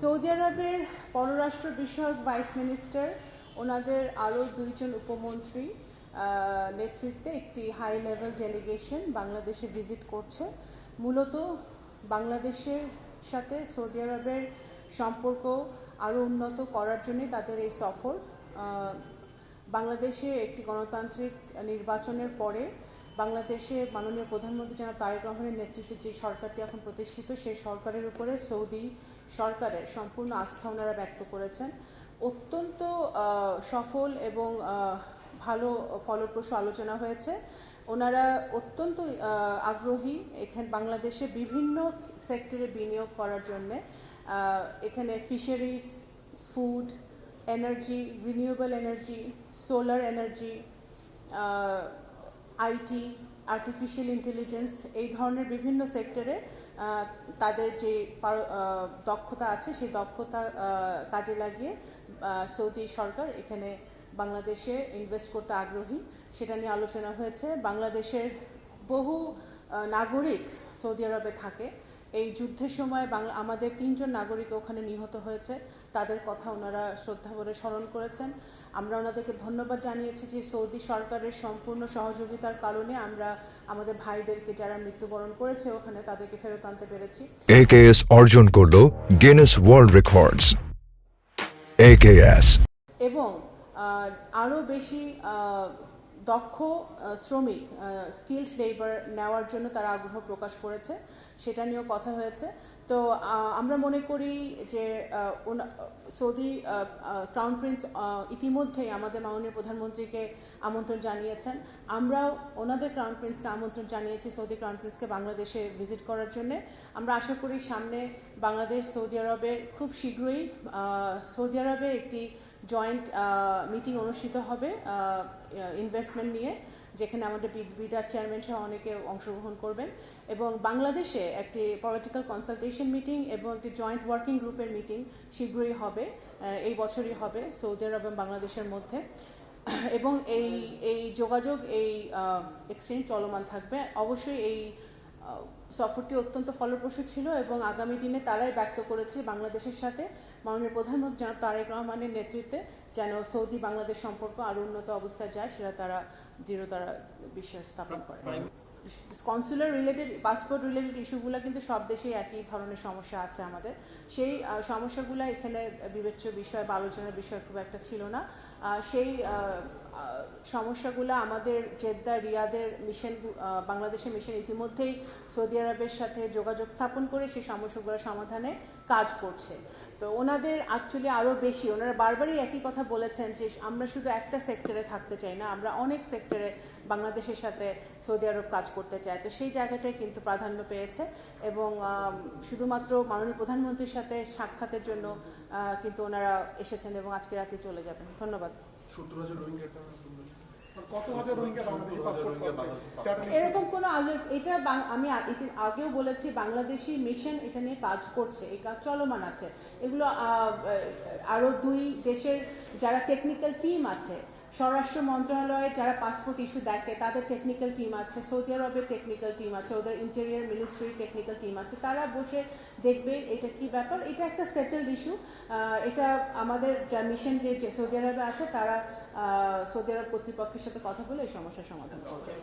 Saudi আরবের পররাষ্ট্র বিষয়ক ভাইস মিনিস্টার ওনাদের আরও দুইজন উপমন্ত্রী নেতৃত্বে একটি হাই লেভেল ডেলিগেশন বাংলাদেশে ভিজিট করছে। মূলত বাংলাদেশের সাথে সৌদি আরবের সম্পর্ক আরও উন্নত করার জন্য তাদের এই সফর। বাংলাদেশে একটি গণতান্ত্রিক নির্বাচনের পরে বাংলাদেশে মাননীয় প্রধানমন্ত্রী জনাব তারেক রহমানের নেতৃত্বে যে সরকারটি এখন প্রতিষ্ঠিত, সেই সরকারের উপরে সৌদি সরকারের সম্পূর্ণ আস্থা ওনারা ব্যক্ত করেছেন। অত্যন্ত সফল এবং ভালো ফলপ্রসূ আলোচনা হয়েছে। ওনারা অত্যন্ত আগ্রহী এখানে বাংলাদেশে বিভিন্ন সেক্টরে বিনিয়োগ করার জন্য। এখানে fisheries, food, energy, renewable energy, solar energy, IT, artificial intelligence, এই ধরনের বিভিন্ন সেক্টরে তাদের যে দক্ষতা আছে সেই দক্ষতা কাজে লাগিয়ে সৌদি সরকার এখানে বাংলাদেশে ইনভেস্ট করতে আগ্রহী, সেটা নিয়ে আলোচনা হয়েছে। বাংলাদেশের বহু নাগরিক সৌদি আরবে থাকে। এই যুদ্ধের সময় আমাদের 3 জন নাগরিক ওখানে নিহত হয়েছে, তাদের কথা ওনারা শ্রদ্ধা করে স্মরণ করেছেন। আমরা ওনাদেরকে ধন্যবাদ জানিয়েছি যে সৌদি সরকারের সম্পূর্ণ সহযোগিতার কারণে আমরা আমাদের ভাইদেরকে যারা মৃত্যুবরণ করেছে ওখানে তাদেরকে ফেরত আনতে পেরেছি। AKS অর্জন করলো গিনেস ওয়ার্ল্ড রেকর্ডস। AKS এবং আরও বেশি দক্ষ শ্রমিক, স্কিলড লেবার নেওয়ার জন্য তারা আগ্রহ প্রকাশ করেছে, সেটা নিয়েও কথা হয়েছে। তো আমরা মনে করি যে সৌদি ক্রাউন প্রিন্স ইতিমধ্যেই আমাদের মাননীয় প্রধানমন্ত্রীকে আমন্ত্রণ জানিয়েছেন। আমরাও ওনাদের ক্রাউন প্রিন্সকে আমন্ত্রণ জানিয়েছি সৌদি ক্রাউন প্রিন্সকে বাংলাদেশে ভিজিট করার জন্য। আমরা আশা করি সামনে বাংলাদেশ সৌদি আরবের খুব শীঘ্রই সৌদি আরবে একটি জয়েন্ট মিটিং অনুষ্ঠিত হবে ইনভেস্টমেন্ট নিয়ে, যেখানে আমাদের বিডার চেয়ারম্যান সহ অনেকে অংশগ্রহণ করবেন, এবং বাংলাদেশে একটি পলিটিক্যাল কনসালটেশন মিটিং এবং একটি জয়েন্ট ওয়ার্কিং গ্রুপের মিটিং শীঘ্রই হবে, এই বছরই হবে সৌদি আরব এবং বাংলাদেশের মধ্যে। এবং এই যোগাযোগ, এই এক্সচেঞ্জ চলমান থাকবে। অবশ্যই এই সফরটি অত্যন্ত ফলপ্রসূ ছিল এবং আগামী দিনে তারাই ব্যক্ত করেছে বাংলাদেশের সাথে মাননীয় প্রধানমন্ত্রী জনাব তারেক রহমানের নেতৃত্বে যেন সৌদি বাংলাদেশ সম্পর্ক আরও উন্নত অবস্থায় যায়, সেটা তারা দৃঢ়তারা বিশ্বাস স্থাপন করে। কনসুলার রিলেটেড, পাসপোর্ট রিলেটেড ইস্যুগুলো কিন্তু সব দেশেই একই ধরনের সমস্যা আছে আমাদের। সেই সমস্যাগুলো এখানে বিবেচ্য বিষয় বা আলোচনার বিষয় খুব একটা ছিল না। সেই সমস্যাগুলো আমাদের জেদ্দা, রিয়াদের মিশন, বাংলাদেশের মিশন ইতিমধ্যেই সৌদি আরবের সাথে যোগাযোগ স্থাপন করে সেই সমস্যাগুলো সমাধানে কাজ করছে। তো ওনাদের অ্যাকচুয়ালি আরও বেশি, ওনারা বারবারই একই কথা বলেছেন যে আমরা শুধু একটা সেক্টরে থাকতে চাই না, আমরা অনেক সেক্টরে বাংলাদেশের সাথে সৌদি আরব কাজ করতে চায়। তো সেই জায়গাটাই কিন্তু প্রাধান্য পেয়েছে এবং শুধুমাত্র মাননীয় প্রধানমন্ত্রীর সাথে সাক্ষাতের জন্য কিন্তু ওনারা এসেছেন এবং আজকে রাতে চলে যাবেন। ধন্যবাদ। এরকম কোনো এটা আমি আগেও বলেছি, বাংলাদেশি মিশন এটা নিয়ে কাজ করছে, এই কাজ চলমান আছে। এগুলো আরও 2 দেশের যারা টেকনিক্যাল টিম আছে, স্বরাষ্ট্র মন্ত্রণালয়ে যারা পাসপোর্ট ইস্যু দেখে তাদের টেকনিক্যাল টিম আছে, সৌদি আরবের টেকনিক্যাল টিম আছে, ওদের ইন্টেরিয়র মিনিস্ট্রির টেকনিক্যাল টিম আছে, তারা বসে দেখবে এটা কি ব্যাপার। এটা একটা সেটেলড ইস্যু। এটা আমাদের যা মিশন যে সৌদি আরবে আছে তারা সৌদি আরব কর্তৃপক্ষের সাথে কথা বলে এই সমস্যার সমাধান করবে।